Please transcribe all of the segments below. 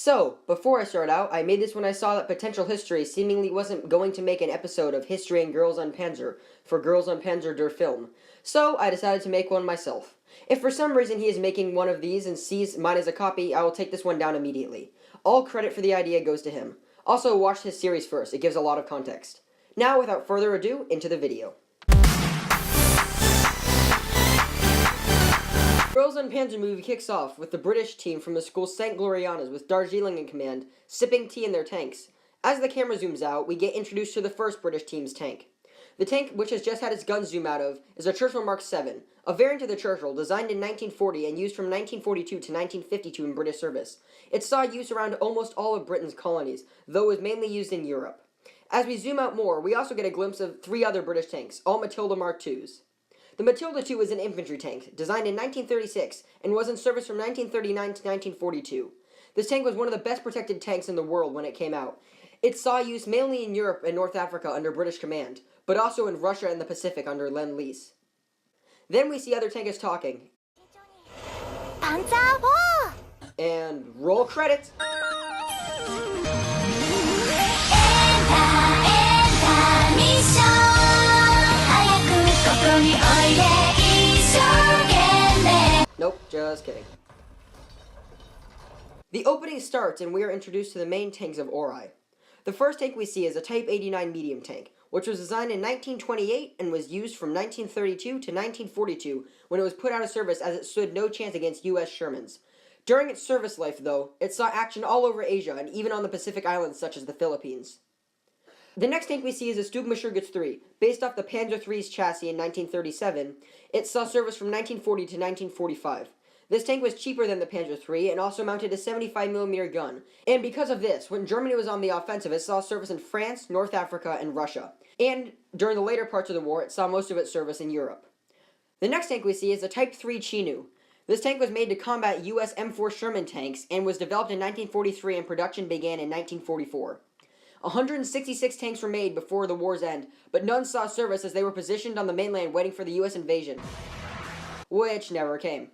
So, before I start out, I made this when I saw that Potential History seemingly wasn't going to make an episode of History and Girls on Panzer for Girls on Panzer der Film, so I decided to make one myself. If for some reason he is making one of these and sees mine as a copy, I will take this one down immediately. All credit for the idea goes to him. Also, watch his series first, it gives a lot of context. Now, without further ado, into the video. Girls on Panzer movie kicks off with the British team from the school St. Gloriana's with Darjeeling in command, sipping tea in their tanks. As the camera zooms out, we get introduced to the first British team's tank. The tank, which has just had its guns zoom out of, is a Churchill Mark VII, a variant of the Churchill designed in 1940 and used from 1942 to 1952 in British service. It saw use around almost all of Britain's colonies, though it was mainly used in Europe. As we zoom out more, we also get a glimpse of three other British tanks, all Matilda Mark IIs. The Matilda II is an infantry tank, designed in 1936, and was in service from 1939 to 1942. This tank was one of the best protected tanks in the world when it came out. It saw use mainly in Europe and North Africa under British command, but also in Russia and the Pacific under Lend-Lease. Then we see other tankers talking. Panzer 4! And roll credits! Nope, just kidding. The opening starts and we are introduced to the main tanks of Oarai. The first tank we see is a Type 89 medium tank, which was designed in 1928 and was used from 1932 to 1942 when it was put out of service as it stood no chance against U.S. Shermans. During its service life, though, it saw action all over Asia and even on the Pacific Islands such as the Philippines. The next tank we see is a Stugmaschurgitz III. Based off the Panzer III's chassis in 1937, it saw service from 1940 to 1945. This tank was cheaper than the Panzer III and also mounted a 75mm gun. And because of this, when Germany was on the offensive, it saw service in France, North Africa, and Russia. And during the later parts of the war, it saw most of its service in Europe. The next tank we see is a Type III Chinook. This tank was made to combat U.S. M4 Sherman tanks and was developed in 1943 and production began in 1944. 166 tanks were made before the war's end, but none saw service as they were positioned on the mainland waiting for the U.S. invasion, which never came.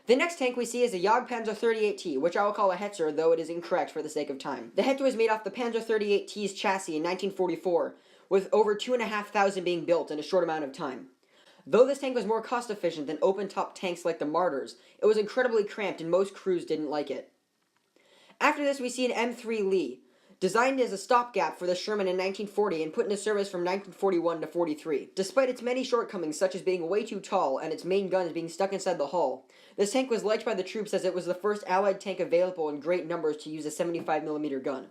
The next tank we see is a Jagdpanzer 38T, which I will call a Hetzer, though it is incorrect for the sake of time. The Hetzer was made off the Panzer 38T's chassis in 1944, with over 2,500 being built in a short amount of time. Though this tank was more cost-efficient than open-top tanks like the Martyrs, it was incredibly cramped and most crews didn't like it. After this we see an M3 Lee, designed as a stopgap for the Sherman in 1940 and put into service from 1941 to 43. Despite its many shortcomings such as being way too tall and its main guns being stuck inside the hull, this tank was liked by the troops as it was the first Allied tank available in great numbers to use a 75mm gun.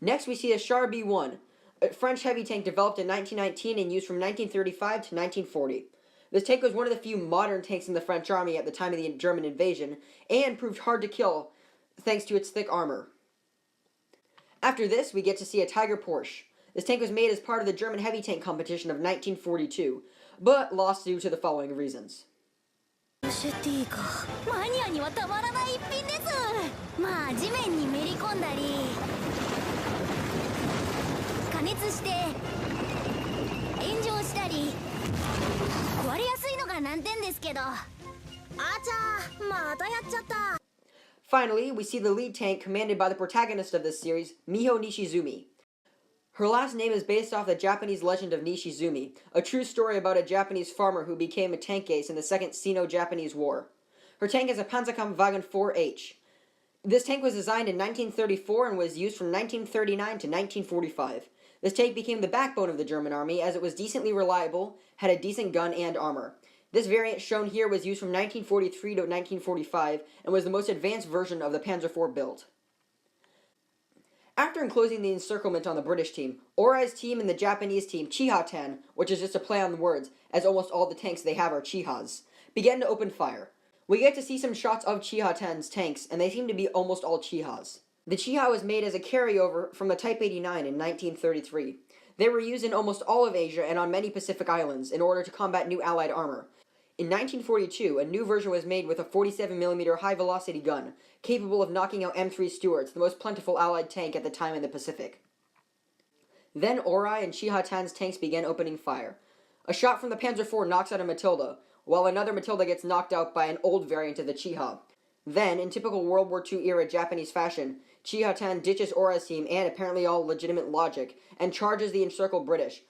Next we see the Char B1, a French heavy tank developed in 1919 and used from 1935 to 1940. This tank was one of the few modern tanks in the French army at the time of the German invasion and proved hard to kill thanks to its thick armor. After this, we get to see a Tiger Porsche. This tank was made as part of the German heavy tank competition of 1942, but lost due to the following reasons. Finally, we see the lead tank commanded by the protagonist of this series, Miho Nishizumi. Her last name is based off the Japanese legend of Nishizumi, a true story about a Japanese farmer who became a tank ace in the Second Sino-Japanese War. Her tank is a Panzerkampfwagen 4H. This tank was designed in 1934 and was used from 1939 to 1945. This tank became the backbone of the German army as it was decently reliable, had a decent gun and armor. This variant shown here was used from 1943 to 1945 and was the most advanced version of the Panzer IV build. After enclosing the encirclement on the British team, Oarai's team and the Japanese team, Chihatan, which is just a play on the words, as almost all the tanks they have are Chihas, began to open fire. We get to see some shots of Chihatan's tanks, and they seem to be almost all Chihas. The Chiha was made as a carryover from the Type 89 in 1933. They were used in almost all of Asia and on many Pacific islands in order to combat new Allied armor. In 1942, a new version was made with a 47mm high-velocity gun, capable of knocking out M3 Stuarts, the most plentiful Allied tank at the time in the Pacific. Then Oarai and Chihatan's tanks began opening fire. A shot from the Panzer IV knocks out a Matilda, while another Matilda gets knocked out by an old variant of the Chiha. Then, in typical World War II era Japanese fashion, Chihatan ditches Orai's team and apparently all legitimate logic, and charges the encircled British.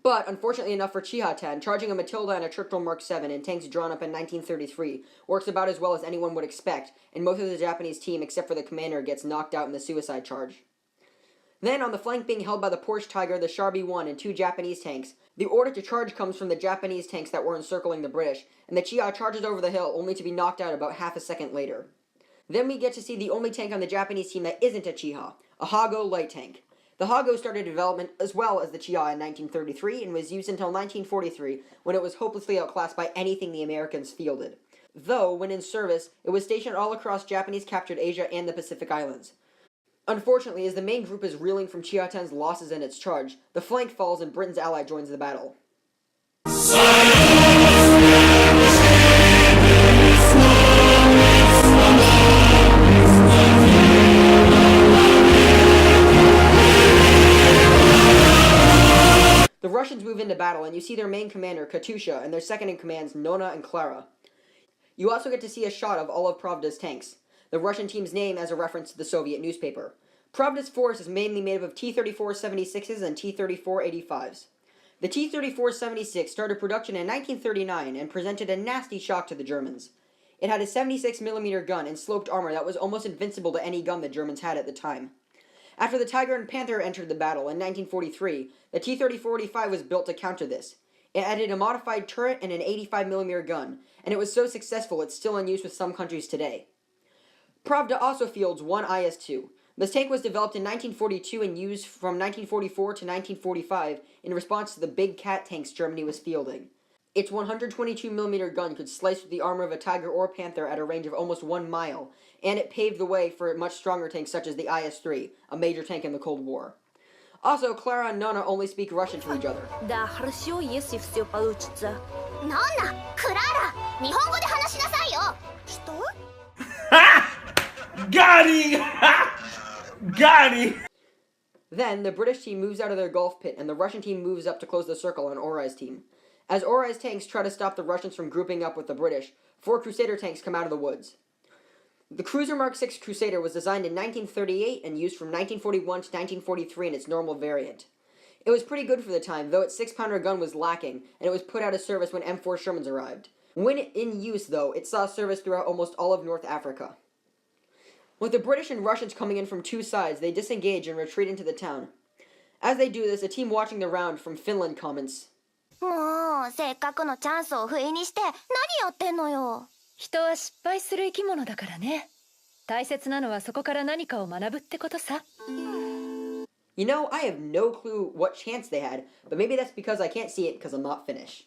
But, unfortunately enough for Chihatan, charging a Matilda and a Churchill Mark VII in tanks drawn up in 1933 works about as well as anyone would expect, and most of the Japanese team, except for the commander, gets knocked out in the suicide charge. Then, on the flank being held by the Porsche Tiger, the Char B-1, and 2 Japanese tanks, the order to charge comes from the Japanese tanks that were encircling the British, and the Chiha charges over the hill, only to be knocked out about half a second later. Then we get to see the only tank on the Japanese team that isn't a Chiha, a Hago light tank. The Hago started development as well as the Chiha in 1933 and was used until 1943, when it was hopelessly outclassed by anything the Americans fielded. Though, when in service, it was stationed all across Japanese-captured Asia and the Pacific Islands. Unfortunately, as the main group is reeling from Chihatan's losses in its charge, the flank falls and Britain's ally joins the battle. The Russians move into battle, and you see their main commander, Katusha, and their second-in-commands, Nona and Clara. You also get to see a shot of all of Pravda's tanks, the Russian team's name as a reference to the Soviet newspaper. Pravda's force is mainly made up of T-34-76s and T-34-85s. The T-34-76 started production in 1939 and presented a nasty shock to the Germans. It had a 76mm gun and sloped armor that was almost invincible to any gun the Germans had at the time. After the Tiger and Panther entered the battle in 1943, the T-34-85 was built to counter this. It added a modified turret and an 85mm gun, and it was so successful it's still in use with some countries today. Pravda also fields one IS-2. This tank was developed in 1942 and used from 1944 to 1945 in response to the big cat tanks Germany was fielding. Its 122mm gun could slice through the armor of a Tiger or Panther at a range of almost 1 mile, and it paved the way for much stronger tanks such as the IS-3, a major tank in the Cold War. Also, Clara and Nona only speak Russian to each other. Да, хорошо, если все получится. Нона, Клара, 日本語で話しなさいよ. Что? Got him! Got him! Then, the British team moves out of their Gulf pit, and the Russian team moves up to close the circle on Orai's team. As Orai's tanks try to stop the Russians from grouping up with the British, 4 Crusader tanks come out of the woods. The Cruiser Mark VI Crusader was designed in 1938 and used from 1941 to 1943 in its normal variant. It was pretty good for the time, though its 6-pounder gun was lacking, and it was put out of service when M4 Shermans arrived. When in use, though, it saw service throughout almost all of North Africa. With the British and Russians coming in from 2 sides, they disengage and retreat into the town. As they do this, a team watching the round from Finland comments, もうせっかくのチャンスを不意にして何やってんのよ。人は失敗する生き物だからね。大切なのはそこから何かを学ぶってことさ。You know, I have no clue what chance they had, but maybe that's because I can't see it because I'm not Finnish.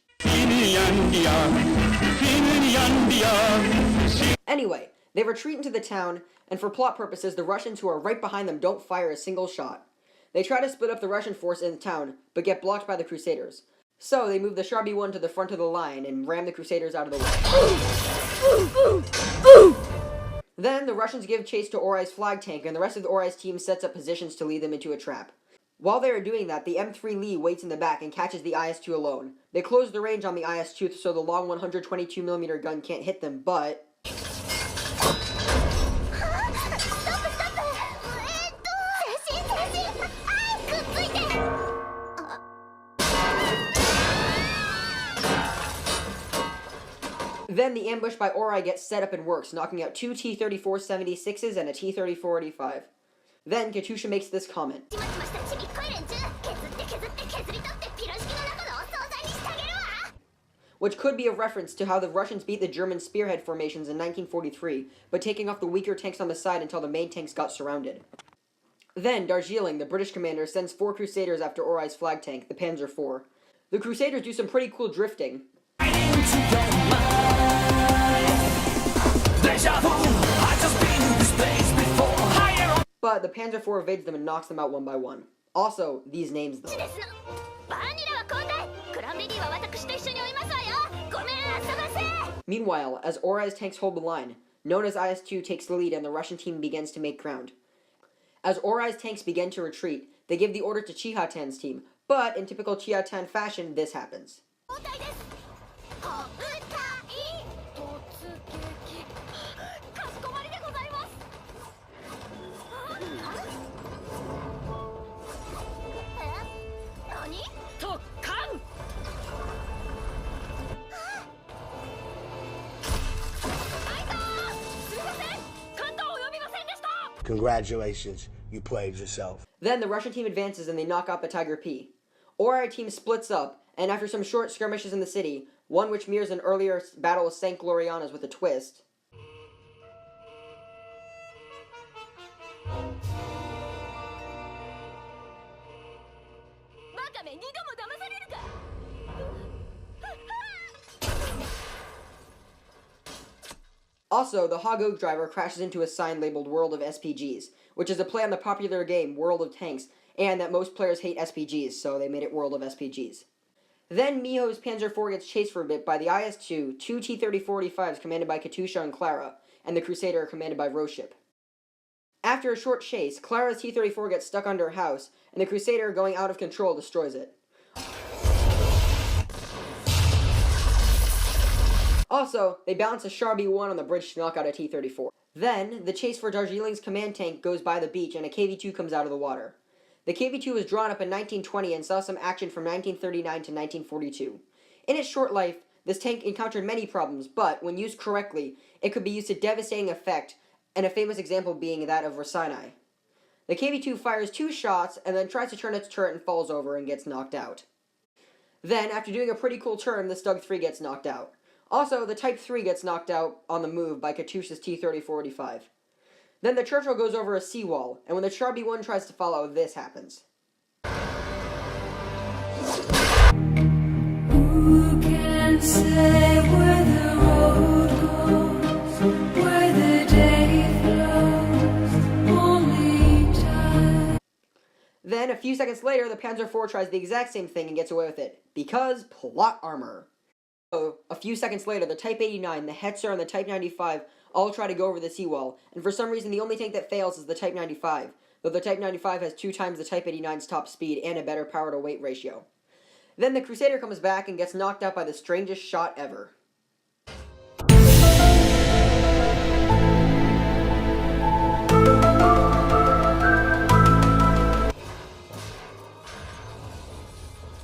Anyway, they retreat into the town, and for plot purposes, the Russians who are right behind them don't fire a single shot. They try to split up the Russian force in the town, but get blocked by the Crusaders. So they move the Char B-1 to the front of the line and ram the Crusaders out of the way. Then the Russians give chase to Orai's flag tank, and the rest of the Orai's team sets up positions to lead them into a trap. While they are doing that, the M3 Lee waits in the back and catches the IS-2 alone. They close the range on the IS-2 so the long 122mm gun can't hit them, but... Then the ambush by Oarai gets set up and works, knocking out 2 T-34-76s and a T-34-85. Then Katusha makes this comment, which could be a reference to how the Russians beat the German spearhead formations in 1943, but taking off the weaker tanks on the side until the main tanks got surrounded. Then Darjeeling, the British commander, sends 4 Crusaders after Orai's flag tank, the Panzer IV. The Crusaders do some pretty cool drifting. But the Panzer IV evades them and knocks them out one by one. Also, these names though. Meanwhile, as Orai's tanks hold the line, Nona's IS-2 takes the lead and the Russian team begins to make ground. As Orai's tanks begin to retreat, they give the order to Chihatan's team, but in typical Chihatan fashion, this happens. Congratulations, you played yourself. Then the Russian team advances and they knock out the Tiger P. Oarai team splits up, and after some short skirmishes in the city, one which mirrors an earlier battle of St. Gloriana's with a twist, also, the Hog Oak driver crashes into a sign labeled World of SPGs, which is a play on the popular game World of Tanks, and that most players hate SPGs, so they made it World of SPGs. Then Miho's Panzer IV gets chased for a bit by the IS-2, two T-34-45s commanded by Katusha and Clara, and the Crusader commanded by Roship. After a short chase, Clara's T-34 gets stuck under a house, and the Crusader, going out of control, destroys it. Also, they balance a Char B-1 on the bridge to knock out a T-34. Then, the chase for Darjeeling's command tank goes by the beach and a KV-2 comes out of the water. The KV-2 was drawn up in 1920 and saw some action from 1939 to 1942. In its short life, this tank encountered many problems, but, when used correctly, it could be used to devastating effect, and a famous example being that of Oarai. The KV-2 fires 2 shots and then tries to turn its turret and falls over and gets knocked out. Then, after doing a pretty cool turn, the Stug 3 gets knocked out. Also, the Type 3 gets knocked out on the move by Katusha's T-30-45. Then the Churchill goes over a seawall, and when the Char B-1 tries to follow, this happens. Who can say where the road goes, where the day flows, only time. Then, a few seconds later, the Panzer IV tries the exact same thing and gets away with it, because plot armor. So, a few seconds later, the Type 89, the Hetzer, and the Type 95 all try to go over the seawall, and for some reason the only tank that fails is the Type 95, though the Type 95 has 2 times the Type 89's top speed and a better power-to-weight ratio. Then the Crusader comes back and gets knocked out by the strangest shot ever.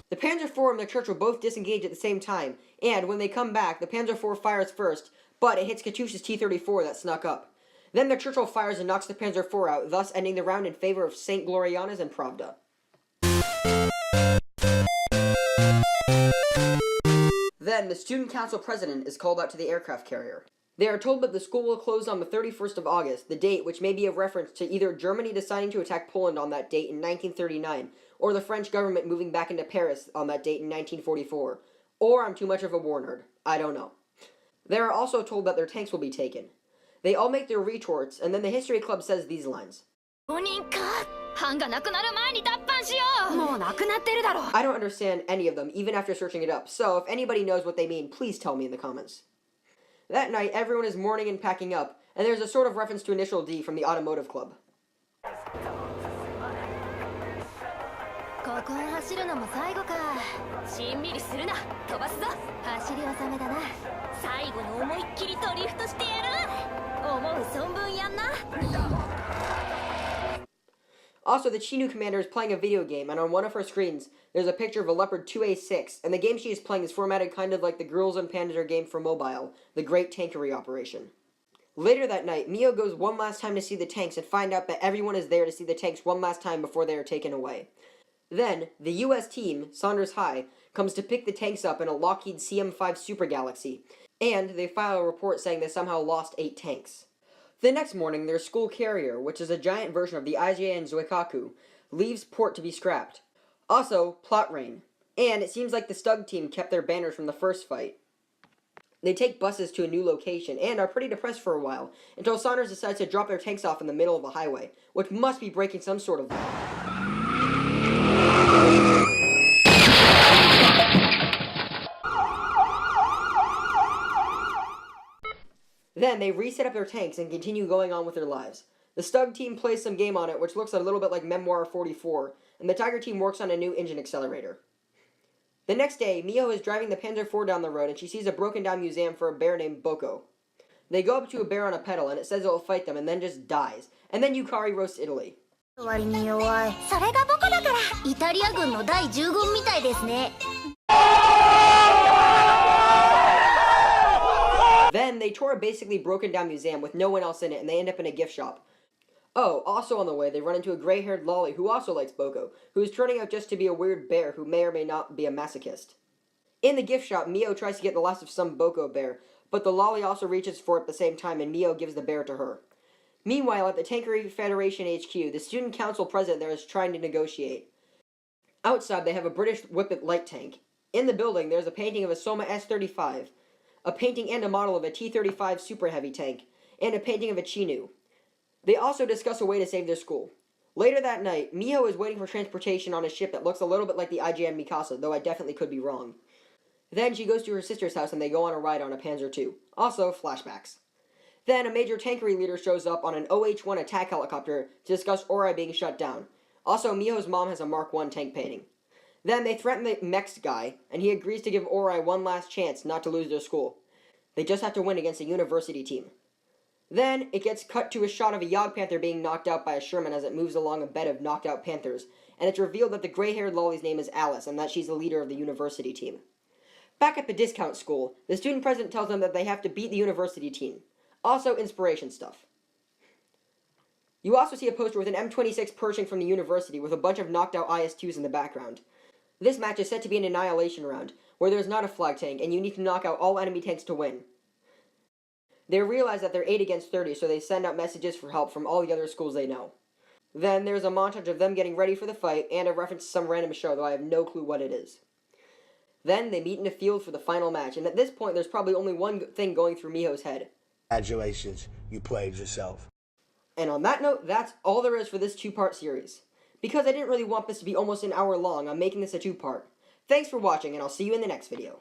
The Panzer IV and the Churchill both disengage at the same time, and when they come back, the Panzer IV fires first, but it hits Katusha's T-34 that snuck up. Then the Churchill fires and knocks the Panzer IV out, thus ending the round in favor of St. Gloriana's and Pravda. Then, the Student Council President is called out to the aircraft carrier. They are told that the school will close on the 31st of August, the date which may be a reference to either Germany deciding to attack Poland on that date in 1939, or the French government moving back into Paris on that date in 1944. Or I'm too much of a war nerd. I don't know. They are also told that their tanks will be taken. They all make their retorts, and then the History Club says these lines. I don't understand any of them, even after searching it up, so if anybody knows what they mean, please tell me in the comments. That night, everyone is mourning and packing up, and there's a sort of reference to Initial D from the Automotive Club. Also, the Chinu commander is playing a video game, and on one of her screens, there's a picture of a Leopard 2A6, and the game she is playing is formatted kind of like the Girls and Panzer game for mobile, the Great Tankery Operation. Later that night, Mio goes one last time to see the tanks and find out that everyone is there to see the tanks one last time before they are taken away. Then, the US team, Saunders High, comes to pick the tanks up in a Lockheed CM5 Super Galaxy, and they file a report saying they somehow lost 8 tanks. The next morning, their school carrier, which is a giant version of the IJN Zuikaku, leaves port to be scrapped. Also, plot rain. And it seems like the Stug team kept their banners from the first fight. They take buses to a new location, and are pretty depressed for a while, until Saunders decides to drop their tanks off in the middle of a highway, which must be breaking some sort of law. Then, they reset up their tanks and continue going on with their lives. The Stug team plays some game on it, which looks a little bit like Memoir 44, and the Tiger team works on a new engine accelerator. The next day, Mio is driving the Panzer IV down the road, and she sees a broken-down museum for a bear named Boko. They go up to a bear on a pedal, and it says it will fight them, and then just dies. And then Yukari roasts Italy. Then, they tour a basically broken-down museum with no one else in it, and they end up in a gift shop. Oh, also on the way, they run into a gray-haired lolly who also likes Boko, who is turning out just to be a weird bear who may or may not be a masochist. In the gift shop, Mio tries to get the last of some Boko bear, but the lolly also reaches for it at the same time and Mio gives the bear to her. Meanwhile, at the Tankery Federation HQ, the student council president there is trying to negotiate. Outside, they have a British Whippet light tank. In the building, there's a painting of a Soma S-35, a painting and a model of a T-35 Super Heavy tank, and a painting of a Chinu. They also discuss a way to save their school. Later that night, Miho is waiting for transportation on a ship that looks a little bit like the IJM Mikasa, though I definitely could be wrong. Then she goes to her sister's house and they go on a ride on a Panzer II. Also, flashbacks. Then a major tankery leader shows up on an OH-1 attack helicopter to discuss Oarai being shut down. Also, Miho's mom has a Mark I tank painting. Then they threaten the Mex guy, and he agrees to give Oarai one last chance not to lose their school. They just have to win against a university team. Then, it gets cut to a shot of a Yog Panther being knocked out by a Sherman as it moves along a bed of knocked out Panthers, and it's revealed that the gray-haired lolly's name is Alice, and that she's the leader of the university team. Back at the discount school, the student president tells them that they have to beat the university team. Also, inspiration stuff. You also see a poster with an M26 Pershing from the university with a bunch of knocked out IS-2s in the background. This match is set to be an annihilation round, where there's not a flag tank, and you need to knock out all enemy tanks to win. They realize that they're 8 against 30, so they send out messages for help from all the other schools they know. Then there's a montage of them getting ready for the fight, and a reference to some random show, though I have no clue what it is. Then they meet in a field for the final match, and at this point there's probably only one thing going through Miho's head. Congratulations, you played yourself. And on that note, that's all there is for this 2-part series. Because I didn't really want this to be almost an hour long, I'm making this a 2-part. Thanks for watching, and I'll see you in the next video.